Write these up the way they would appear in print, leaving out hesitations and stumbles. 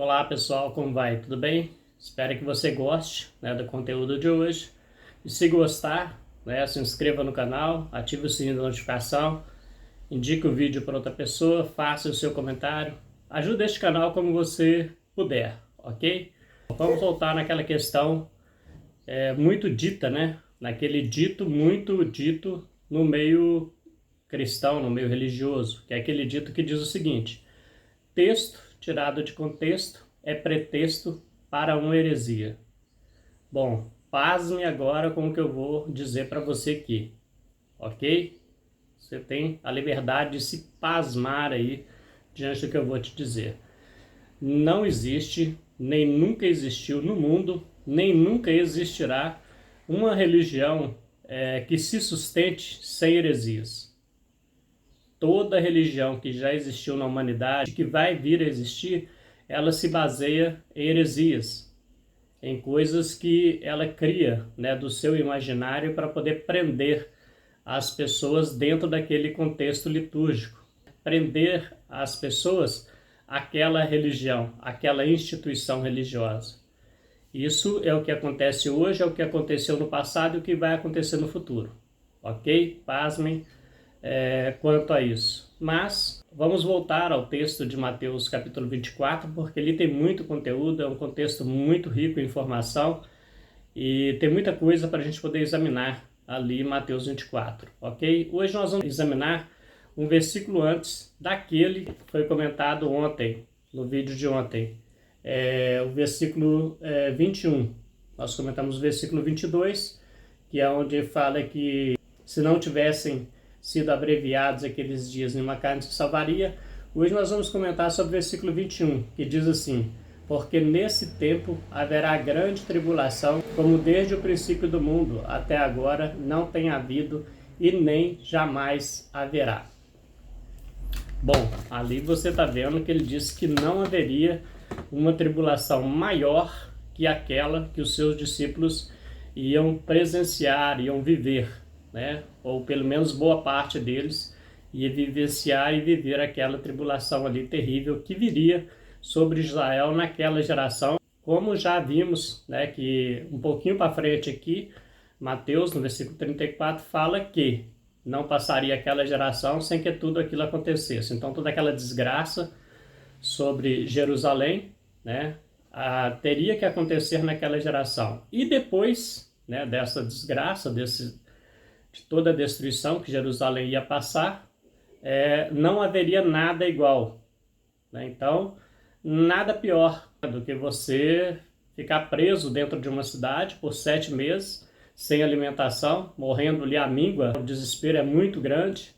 Olá pessoal, como vai? Tudo bem? Espero que você goste, do conteúdo de hoje. E se gostar, se inscreva no canal, ative o sininho da notificação, indique o vídeo para outra pessoa, faça o seu comentário. Ajude este canal como você puder, ok? Vamos voltar naquela questão muito dita, naquele dito muito dito no meio cristão, no meio religioso, que é aquele dito que diz o seguinte: texto tirado de contexto é pretexto para uma heresia. Bom, pasme agora com o que eu vou dizer para você aqui, ok? Você tem a liberdade de se pasmar aí diante do que eu vou te dizer. Não existe, nem nunca existiu no mundo, nem nunca existirá uma religião que se sustente sem heresias. Toda religião que já existiu na humanidade, que vai vir a existir, ela se baseia em heresias, em coisas que ela cria, do seu imaginário para poder prender as pessoas dentro daquele contexto litúrgico, prender as pessoas àquela religião, àquela instituição religiosa. Isso é o que acontece hoje, é o que aconteceu no passado e o que vai acontecer no futuro, ok? Pasmem quanto a isso. Mas vamos voltar ao texto de Mateus capítulo 24, porque ele tem muito conteúdo, é um contexto muito rico em informação e tem muita coisa para a gente poder examinar ali em Mateus 24, ok? Hoje nós vamos examinar um versículo antes daquele que foi comentado ontem, no vídeo de ontem, o versículo 21. Nós comentamos o versículo 22, que é onde fala que se não tivessem sido abreviados aqueles dias, nenhuma carne se salvaria. Hoje nós vamos comentar sobre o versículo 21, que diz assim: porque nesse tempo haverá grande tribulação, como desde o princípio do mundo até agora não tem havido e nem jamais haverá. Bom, ali você está vendo que ele disse que não haveria uma tribulação maior que aquela que os seus discípulos iam presenciar, iam viver, ou pelo menos boa parte deles ia vivenciar e viver aquela tribulação ali terrível que viria sobre Israel naquela geração, como já vimos, que um pouquinho para frente aqui, Mateus, no versículo 34, fala que não passaria aquela geração sem que tudo aquilo acontecesse. Então toda aquela desgraça sobre Jerusalém, teria que acontecer naquela geração. E depois, dessa desgraça, de toda a destruição que Jerusalém ia passar, não haveria nada igual. Então, nada pior do que você ficar preso dentro de uma cidade por 7 meses, sem alimentação, morrendo ali à míngua. O desespero é muito grande.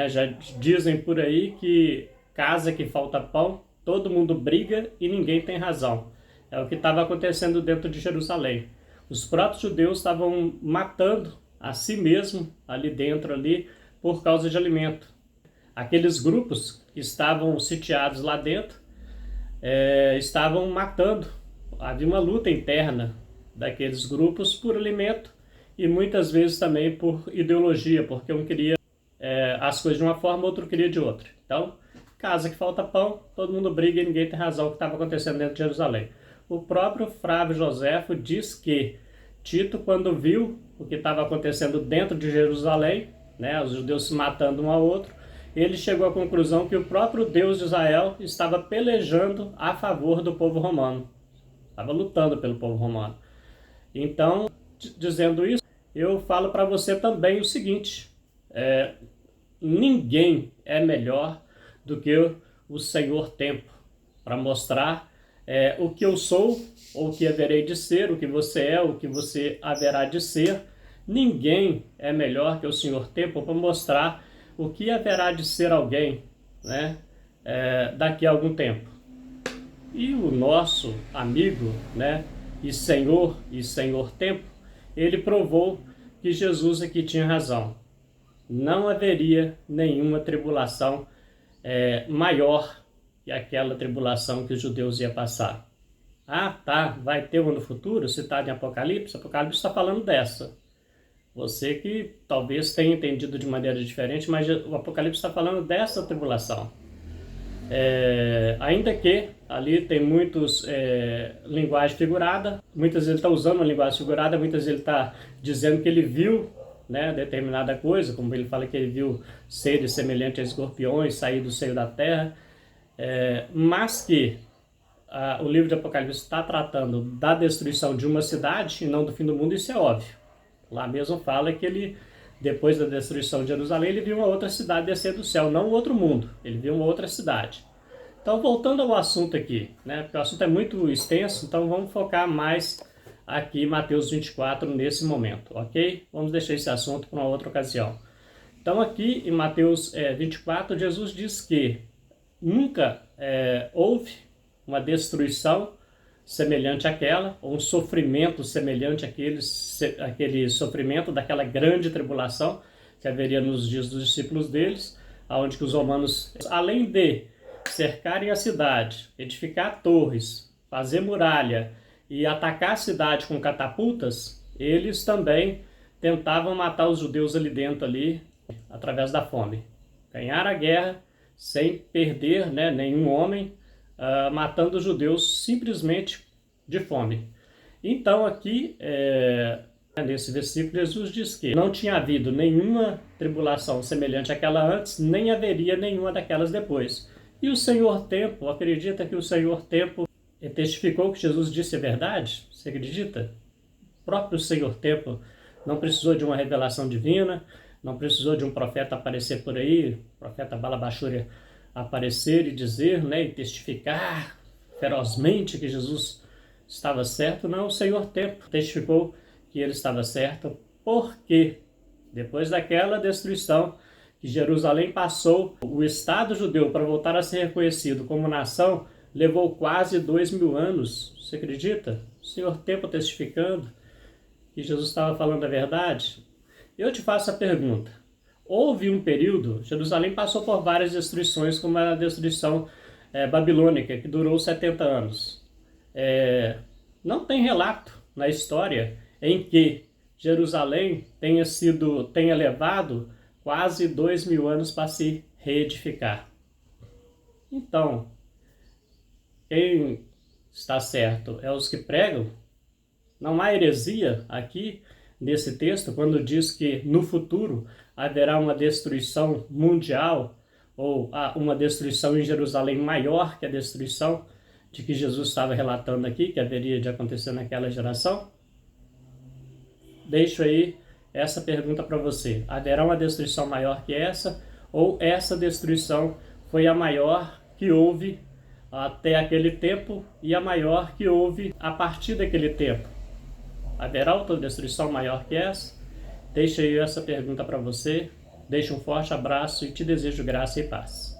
Já dizem por aí que casa que falta pão, todo mundo briga e ninguém tem razão. É o que estava acontecendo dentro de Jerusalém. Os próprios judeus estavam matando a si mesmo ali dentro, por causa de alimento. Aqueles grupos que estavam sitiados lá dentro estavam matando. Havia uma luta interna daqueles grupos por alimento e muitas vezes também por ideologia, porque um queria as coisas de uma forma, outro queria de outra. Então, casa que falta pão, todo mundo briga e ninguém tem razão o que estava acontecendo dentro de Jerusalém. O próprio Flávio Joséfo diz que Tito, quando viu o que estava acontecendo dentro de Jerusalém, os judeus se matando um ao outro, ele chegou à conclusão que o próprio Deus de Israel estava pelejando a favor do povo romano, estava lutando pelo povo romano. Então, dizendo isso, eu falo para você também o seguinte: ninguém é melhor do que o Senhor Tempo para mostrar o que eu sou, ou o que haverei de ser, o que você é, o que você haverá de ser. Ninguém é melhor que o Senhor Tempo para mostrar o que haverá de ser alguém, daqui a algum tempo. E o nosso amigo, e Senhor Tempo, ele provou que Jesus aqui tinha razão. Não haveria nenhuma tribulação maior que aquela tribulação que os judeus iam passar. Ah, tá, vai ter uma no futuro, citado em Apocalipse. Apocalipse está falando dessa. Você que talvez tenha entendido de maneira diferente, mas o Apocalipse está falando dessa tribulação. Ainda que ali tem muitos linguagem figurada, muitas vezes ele está usando uma linguagem figurada, muitas vezes ele está dizendo que ele viu, né, determinada coisa, como ele fala que ele viu seres semelhantes a escorpiões sair do seio da terra, mas que o livro de Apocalipse está tratando da destruição de uma cidade e não do fim do mundo, isso é óbvio. Lá mesmo fala que ele, depois da destruição de Jerusalém, ele viu uma outra cidade descer do céu, não um outro mundo, ele viu uma outra cidade. Então, voltando ao assunto aqui, né, porque o assunto é muito extenso, então vamos focar mais aqui em Mateus 24 nesse momento, ok? Vamos deixar esse assunto para uma outra ocasião. Então, aqui em Mateus 24, Jesus diz que nunca houve uma destruição semelhante àquela, ou um sofrimento semelhante àquele sofrimento daquela grande tribulação que haveria nos dias dos discípulos deles, onde que os romanos, além de cercarem a cidade, edificar torres, fazer muralha e atacar a cidade com catapultas, eles também tentavam matar os judeus ali dentro, ali, através da fome. Ganhar a guerra sem perder, né, nenhum homem, matando os judeus simplesmente de fome. Então aqui, nesse versículo, Jesus diz que não tinha havido nenhuma tribulação semelhante àquela antes, nem haveria nenhuma daquelas depois. E o Senhor Tempo, acredita que o Senhor Tempo testificou que Jesus disse a verdade? Você acredita? O próprio Senhor Tempo não precisou de uma revelação divina, não precisou de um profeta aparecer por aí, o profeta Balabachúria aparecer e dizer, né, e testificar ferozmente que Jesus estava certo. Não, o Senhor Tempo testificou que ele estava certo, porque depois daquela destruição que Jerusalém passou, o Estado judeu, para voltar a ser reconhecido como nação, levou quase 2000 anos. Você acredita? O Senhor Tempo testificando que Jesus estava falando a verdade. Eu te faço a pergunta. Houve um período, Jerusalém passou por várias destruições, como a destruição babilônica, que durou 70 anos. Não tem relato na história em que Jerusalém tenha levado quase 2000 anos para se reedificar. Então, quem está certo é os que pregam. Não há heresia aqui nesse texto, quando diz que no futuro haverá uma destruição mundial, ou uma destruição em Jerusalém maior que a destruição de que Jesus estava relatando aqui, que haveria de acontecer naquela geração. Deixo aí essa pergunta para você. Haverá uma destruição maior que essa, ou essa destruição foi a maior que houve até aquele tempo e a maior que houve a partir daquele tempo? Haverá outra destruição maior que essa? Deixo aí essa pergunta para você. Deixo um forte abraço e te desejo graça e paz.